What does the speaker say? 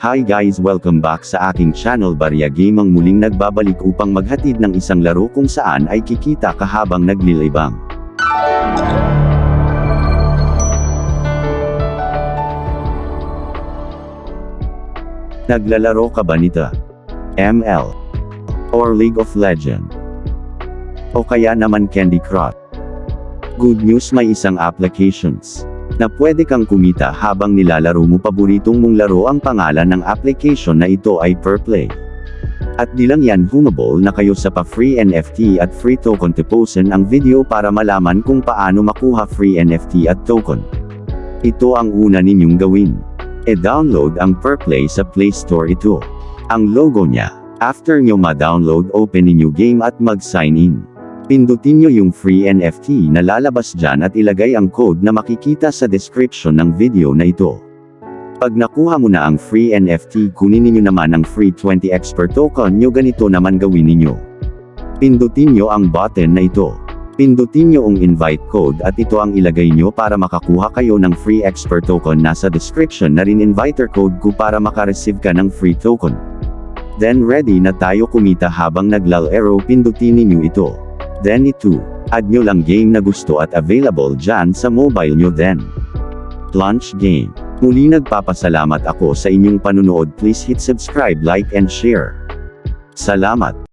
Hi guys, welcome back sa aking channel. Barya Game ang muling nagbabalik upang maghatid ng isang laro kung saan ay kikita ka habang naglilibang. Naglalaro ka ba nito? ML or League of Legends? O kaya naman Candy Crush? Good news, may isang applications na pwede kang kumita habang nilalaro mo paboritong mong laro. Ang pangalan ng application na ito ay Perplay. At di lang yan, humabol na kayo sa pa-free NFT at free token. Tapusin ang video para malaman kung paano makuha free NFT at token. Ito ang una ninyong gawin. E-download ang Perplay sa Play Store. Ito ang logo niya. After nyo ma-download, open ninyo game at mag-sign in. Pindutin nyo yung free NFT na lalabas dyan at ilagay ang code na makikita sa description ng video na ito. Pag nakuha mo na ang free NFT, kunin ninyo naman ang free 20x per token nyo. Ganito naman gawin ninyo. Pindutin nyo ang button na ito. Pindutin nyo ang invite code at ito ang ilagay nyo para makakuha kayo ng free X per token. Nasa description na rin inviter code ko para makareceive ka ng free token. Then ready na tayo kumita habang naglalaro. Pindutin ninyo ito. Then ito, add nyo lang game na gusto at available dyan sa mobile nyo. Then launch game. Muli nagpapasalamat ako sa inyong panunood. Please hit subscribe, like and share. Salamat.